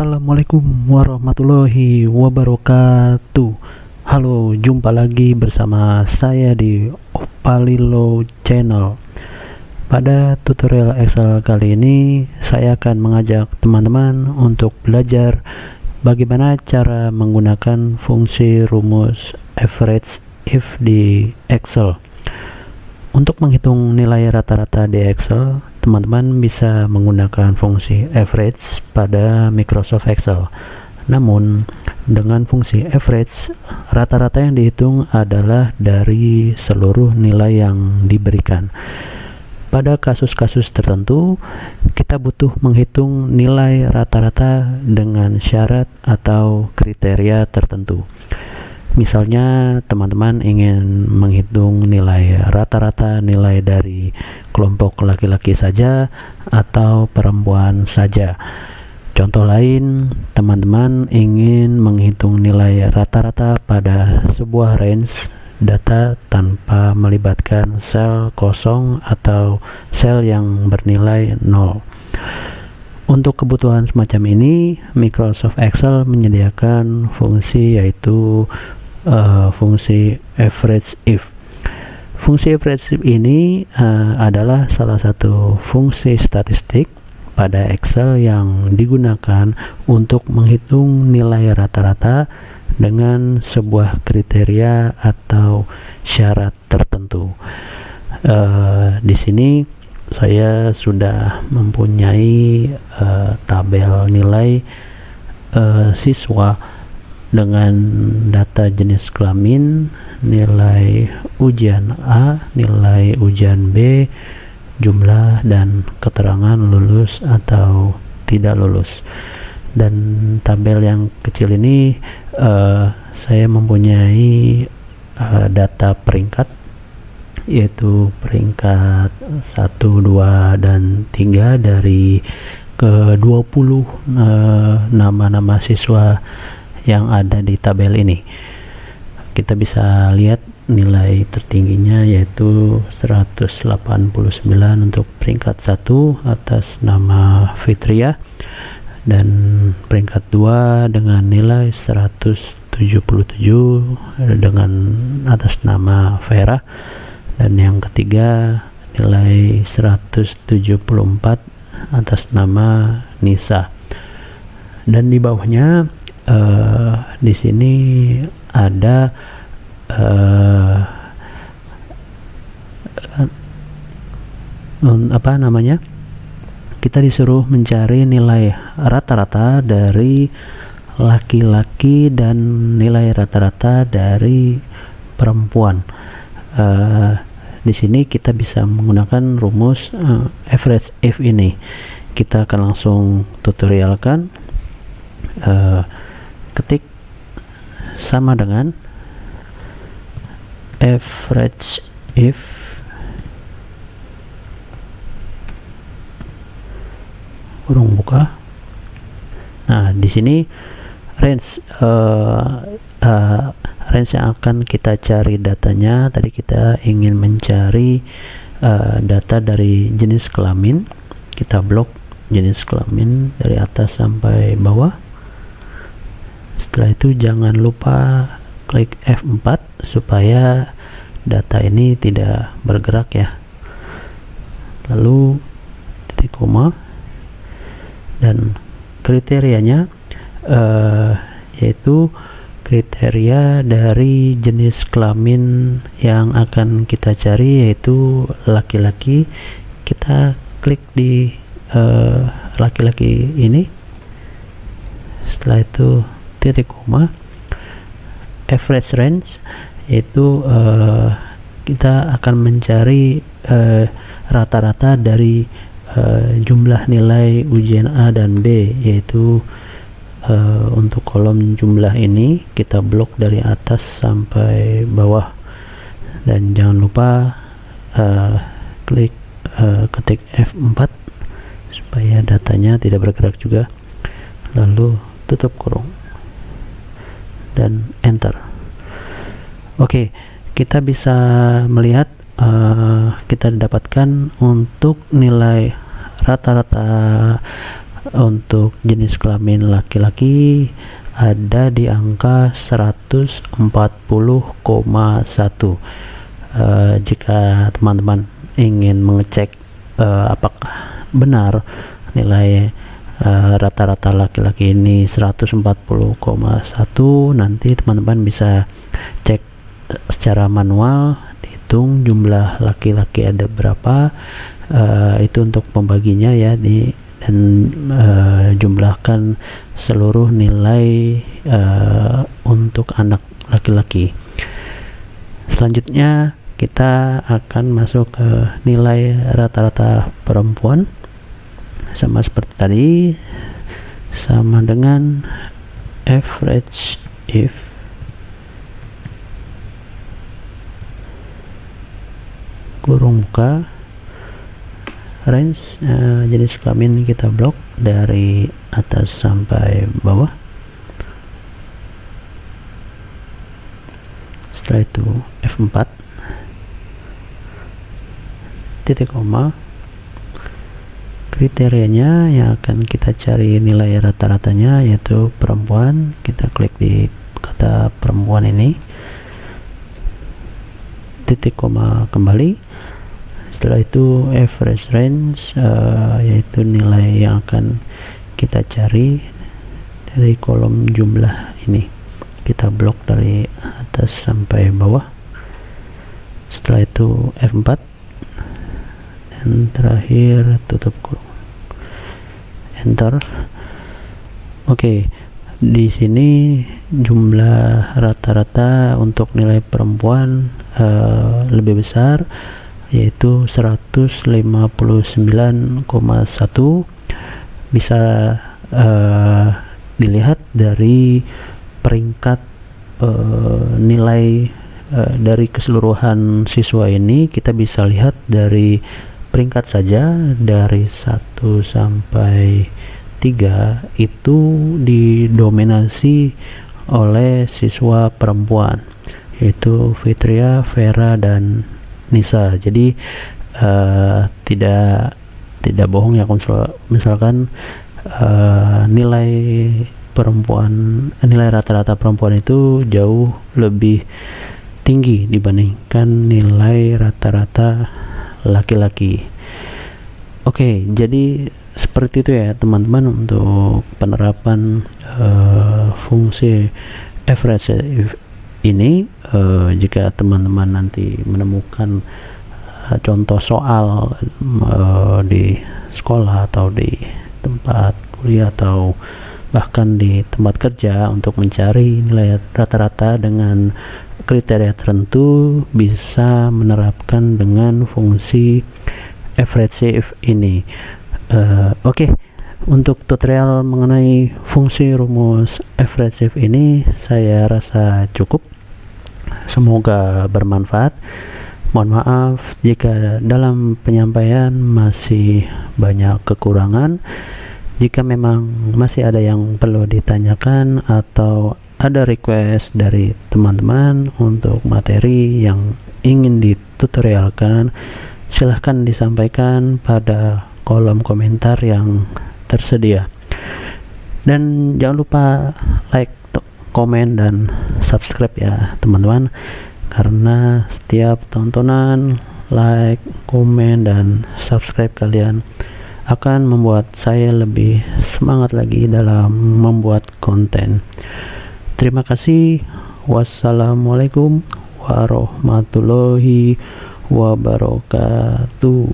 Assalamualaikum warahmatullahi wabarakatuh. Halo, jumpa lagi bersama saya di Opalilo Channel. Pada tutorial Excel kali ini, saya akan mengajak teman-teman untuk belajar bagaimana cara menggunakan fungsi rumus average if di Excel. Untuk menghitung nilai rata-rata di Excel, teman-teman bisa menggunakan fungsi average pada Microsoft Excel. Namun, dengan fungsi average, rata-rata yang dihitung adalah dari seluruh nilai yang diberikan. Pada kasus-kasus tertentu, kita butuh menghitung nilai rata-rata dengan syarat atau kriteria tertentu. Misalnya, teman-teman ingin menghitung nilai rata-rata nilai dari kelompok laki-laki saja atau perempuan saja. Contoh lain, teman-teman ingin menghitung nilai rata-rata pada sebuah range data tanpa melibatkan sel kosong atau sel yang bernilai 0. Untuk kebutuhan semacam ini, Microsoft Excel menyediakan fungsi yaitu fungsi average if. Fungsi average if ini adalah salah satu fungsi statistik pada Excel yang digunakan untuk menghitung nilai rata-rata dengan sebuah kriteria atau syarat tertentu. Di sini saya sudah mempunyai tabel nilai siswa dengan data jenis kelamin, nilai ujian A, nilai ujian B, jumlah dan keterangan lulus atau tidak lulus. Dan tabel yang kecil ini saya mempunyai data peringkat, yaitu peringkat 1, 2, dan 3 dari ke 20 nama-nama siswa yang ada di tabel ini. Kita bisa lihat nilai tertingginya yaitu 189 untuk peringkat 1 atas nama Fitria, dan peringkat 2 dengan nilai 177 dengan atas nama Vera, dan yang ketiga nilai 174 atas nama Nisa. Dan di bawahnya di sini ada kita disuruh mencari nilai rata-rata dari laki-laki dan nilai rata-rata dari perempuan. Di sini kita bisa menggunakan rumus average if ini. Kita akan langsung tutorialkan. Ketik sama dengan average if kurung buka. Nah, di sini range yang akan kita cari datanya. Tadi kita ingin mencari data dari jenis kelamin. Kita blok jenis kelamin dari atas sampai bawah. Setelah itu jangan lupa klik F4 supaya data ini tidak bergerak ya. Lalu titik koma, dan kriterianya yaitu kriteria dari jenis kelamin yang akan kita cari yaitu laki-laki. Kita klik di laki-laki ini. Setelah itu titik koma, average range, yaitu kita akan mencari rata-rata dari jumlah nilai ujian A dan B, yaitu untuk kolom jumlah ini kita blok dari atas sampai bawah, dan jangan lupa ketik F4 supaya datanya tidak bergerak juga, lalu tutup kurung dan enter. Oke, kita bisa melihat kita dapatkan untuk nilai rata-rata untuk jenis kelamin laki-laki ada di angka 140,1. Jika teman-teman ingin mengecek apakah benar nilai rata-rata laki-laki ini 140,1, nanti teman-teman bisa cek secara manual, dihitung jumlah laki-laki ada berapa, itu untuk pembaginya ya, dan jumlahkan seluruh nilai untuk anak laki-laki. Selanjutnya kita akan masuk ke nilai rata-rata perempuan. Sama seperti tadi, sama dengan average if kurung buka range jenis kelamin kita blok dari atas sampai bawah. Setelah itu F4 titik koma, kriterianya yang akan kita cari nilai rata-ratanya yaitu perempuan. Kita klik di kata perempuan ini, titik koma kembali. Setelah itu average range, yaitu nilai yang akan kita cari dari kolom jumlah ini. Kita blok dari atas sampai bawah. Setelah itu F4 dan terakhir tutup kurung, enter. Oke, di sini jumlah rata-rata untuk nilai perempuan lebih besar, yaitu 159,1. Bisa dilihat dari peringkat nilai dari keseluruhan siswa ini. Kita bisa lihat dari peringkat saja, dari 1 sampai 3 itu didominasi oleh siswa perempuan, yaitu Fitria, Vera, dan Nisa. Jadi tidak bohong ya, misalkan nilai rata-rata perempuan itu jauh lebih tinggi dibandingkan nilai rata-rata laki-laki. Oke, jadi seperti itu ya teman-teman untuk penerapan fungsi average ini. Jika teman-teman nanti menemukan contoh soal di sekolah atau di tempat kuliah atau bahkan di tempat kerja untuk mencari nilai rata-rata dengan kriteria tertentu, bisa menerapkan dengan fungsi average ini. Oke, untuk tutorial mengenai fungsi rumus average ini saya rasa cukup. Semoga bermanfaat. Mohon maaf jika dalam penyampaian masih banyak kekurangan. Jika memang masih ada yang perlu ditanyakan atau ada request dari teman-teman untuk materi yang ingin ditutorialkan, silahkan disampaikan pada kolom komentar yang tersedia. Dan jangan lupa like, komen, dan subscribe ya teman-teman, karena setiap tontonan, like, komen, dan subscribe kalian akan membuat saya lebih semangat lagi dalam membuat konten. Terima kasih. Wassalamualaikum warahmatullahi wabarakatuh.